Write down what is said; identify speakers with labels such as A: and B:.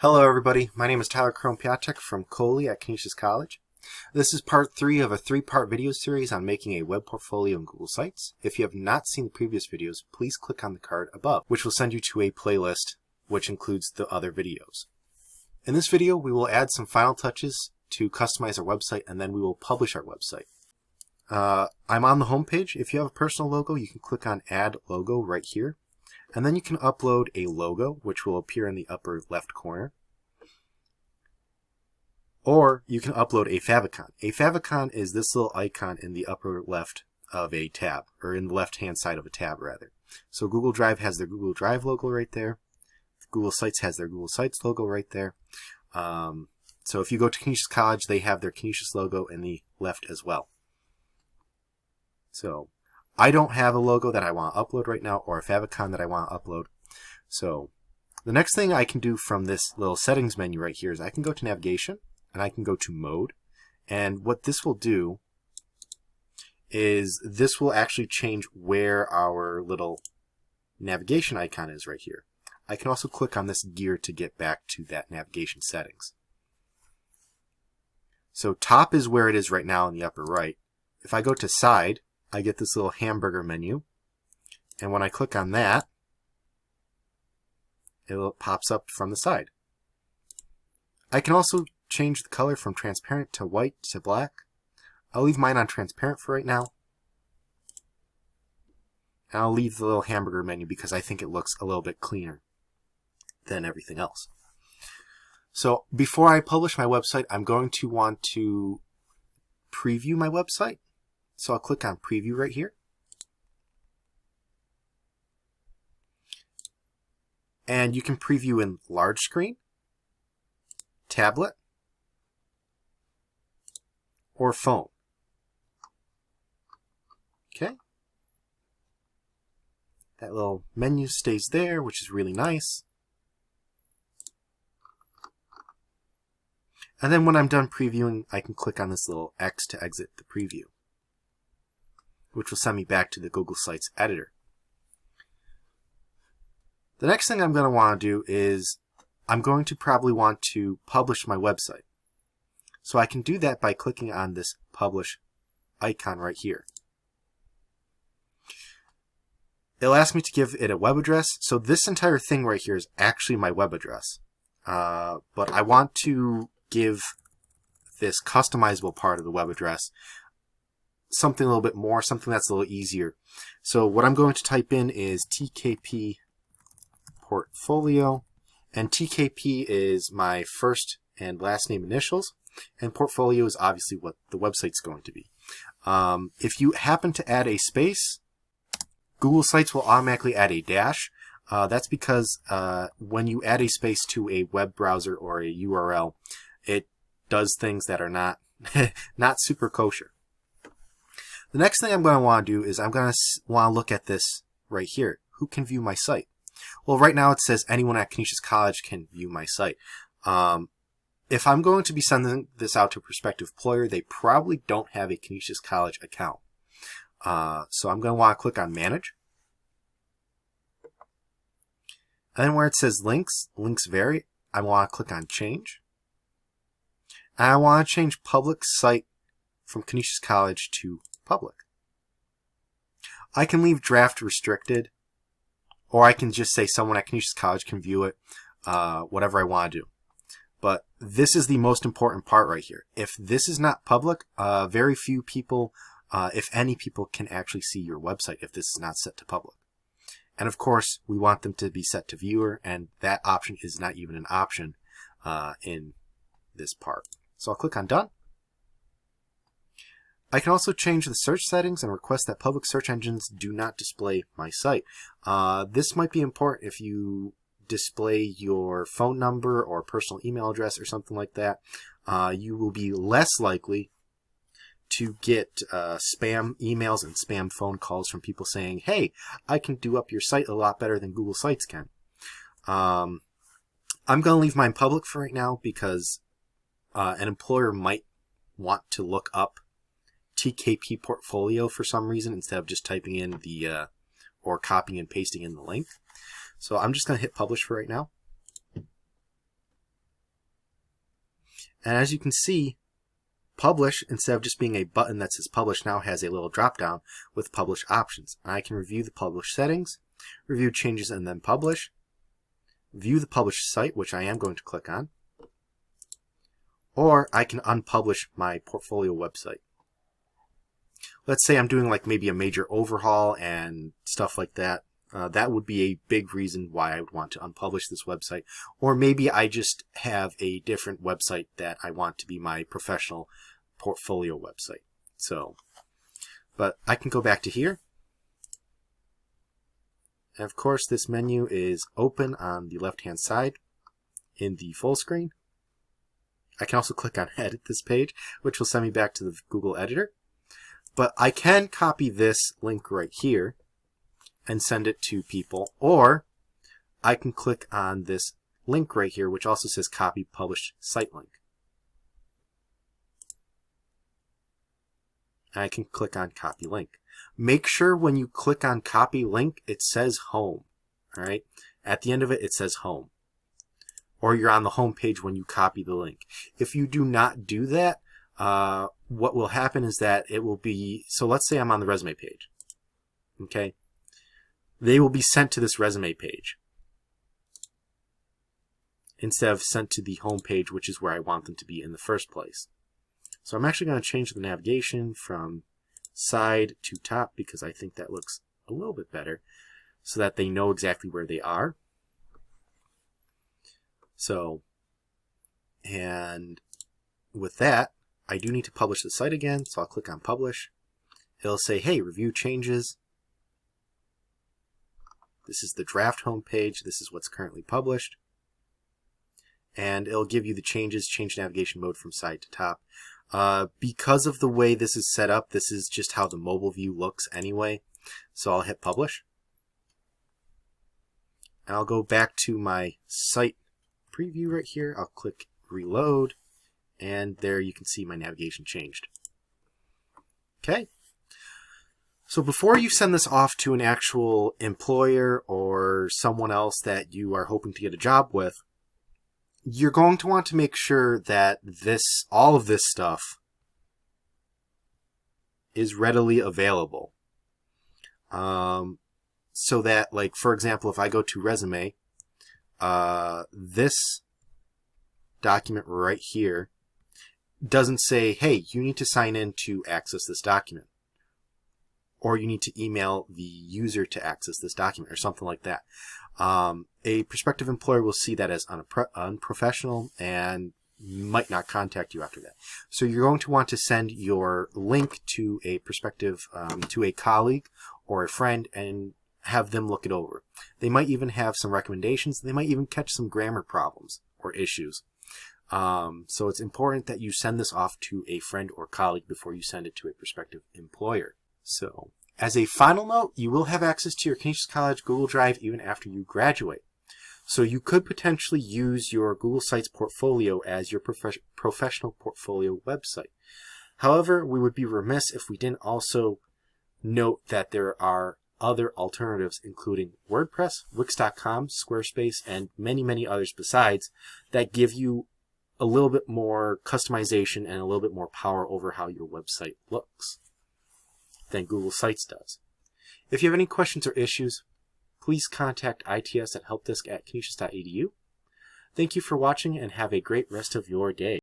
A: Hello everybody, my name is Tyler Krompiatek from Coley at Canisius College. This is part 3 of a 3-part video series on making a web portfolio in Google Sites. If you have not seen the previous videos, please click on the card above, which will send you to a playlist which includes the other videos. In this video, we will add some final touches to customize our website, and then we will publish our website. I'm on the home page. If you have a personal logo, you can click on Add Logo right here. And then you can upload a logo, which will appear in the upper left corner. Or you can upload a favicon. A favicon is this little icon in the upper left of a tab, or in the left-hand side of a tab, rather. So Google Drive has their Google Drive logo right there. Google Sites has their Google Sites logo right there. So if you go to Canisius College, they have their Canisius logo in the left as well. So I don't have a logo that I want to upload right now, or a favicon that I want to upload. So the next thing I can do from this little settings menu right here is I can go to navigation and I can go to mode. And what this will do is this will actually change where our little navigation icon is right here. I can also click on this gear to get back to that navigation settings. So top is where it is right now in the upper right. If I go to side, I get this little hamburger menu, and when I click on that, it pops up from the side. I can also change the color from transparent to white to black. I'll leave mine on transparent for right now, and I'll leave the little hamburger menu because I think it looks a little bit cleaner than everything else. So before I publish my website, I'm going to want to preview my website. So I'll click on preview right here. And you can preview in large screen, tablet, or phone. Okay. That little menu stays there, which is really nice. And then when I'm done previewing, I can click on this little X to exit the preview, which will send me back to the Google Sites editor. The next thing I'm going to want to do is I'm going to probably want to publish my website. So I can do that by clicking on this publish icon right here. It'll ask me to give it a web address. So this entire thing right here is actually my web address. But I want to give this customizable part of the web address something a little bit more, something that's a little easier. So what I'm going to type in is TKP portfolio, and TKP is my first and last name initials, and portfolio is obviously what the website's going to be. If you happen to add a space, Google Sites will automatically add a dash. That's because when you add a space to a web browser or a URL, it does things that are not not super kosher. The next thing I'm going to want to do is I'm going to want to look at this right here. Who can view my site? Well, right now it says anyone at Canisius College can view my site. If I'm going to be sending this out to a prospective employer, they probably don't have a Canisius College account. So I'm going to want to click on Manage. And then where it says links vary, I want to click on Change. And I want to change public site from Canisius College to public. I can leave draft restricted, or I can just say someone at Canisius College can view it, whatever I want to do. But this is the most important part right here. If this is not public, very few people, if any people, can actually see your website if this is not set to public. And of course, we want them to be set to viewer, and that option is not even an option in this part. So I'll click on Done. I can also change the search settings and request that public search engines do not display my site. This might be important if you display your phone number or personal email address or something like that. You will be less likely to get spam emails and spam phone calls from people saying, hey, I can do up your site a lot better than Google Sites can. I'm going to leave mine public for right now because an employer might want to look up TKP portfolio for some reason instead of just typing in the or copying and pasting in the link. So I'm just going to hit publish for right now. And as you can see, Publish, instead of just being a button that says Publish, now has a little drop down with Publish options. And I can review the Publish settings, review changes, and then Publish. View the published site, which I am going to click on. Or I can unpublish my portfolio website. Let's say I'm doing like maybe a major overhaul and stuff like that. That would be a big reason why I would want to unpublish this website. Or maybe I just have a different website that I want to be my professional portfolio website. So, but I can go back to here. And of course, this menu is open on the left-hand side in the full screen. I can also click on Edit this page, which will send me back to the Google Editor. But I can copy this link right here and send it to people, or I can click on this link right here, which also says Copy Published Site Link. And I can click on Copy Link. Make sure when you click on Copy Link, it says Home. All right? At the end of it, it says Home. Or you're on the home page when you copy the link. If you do not do that, what will happen is that it will be, so let's say I'm on the resume page. Okay? They will be sent to this resume page instead of sent to the home page, which is where I want them to be in the first place. So I'm actually going to change the navigation from side to top because I think that looks a little bit better so that they know exactly where they are. So, and with that, I do need to publish the site again, so I'll click on Publish. It'll say, hey, review changes. This is the draft home page. This is what's currently published. And it'll give you the changes, change navigation mode from side to top. Because of the way this is set up, this is just how the mobile view looks anyway. So I'll hit Publish. And I'll go back to my site preview right here. I'll click Reload. And there you can see my navigation changed. Okay. So before you send this off to an actual employer or someone else that you are hoping to get a job with, you're going to want to make sure that all of this stuff is readily available. So that, like, for example, if I go to Resume, this document right here doesn't say, hey, you need to sign in to access this document. Or you need to email the user to access this document or something like that. A prospective employer will see that as unprofessional and might not contact you after that. So you're going to want to send your link to a prospective, to a colleague or a friend and have them look it over. They might even have some recommendations. They might even catch some grammar problems or issues. So it's important that you send this off to a friend or colleague before you send it to a prospective employer. So, as a final note, you will have access to your Canisius College Google Drive even after you graduate. So you could potentially use your Google Sites portfolio as your professional portfolio website. However, we would be remiss if we didn't also note that there are other alternatives, including WordPress, Wix.com, Squarespace, and many, many others besides, that give you a little bit more customization and a little bit more power over how your website looks than Google Sites does. If you have any questions or issues, please contact ITS at helpdesk@canisius.edu. Thank you for watching and have a great rest of your day.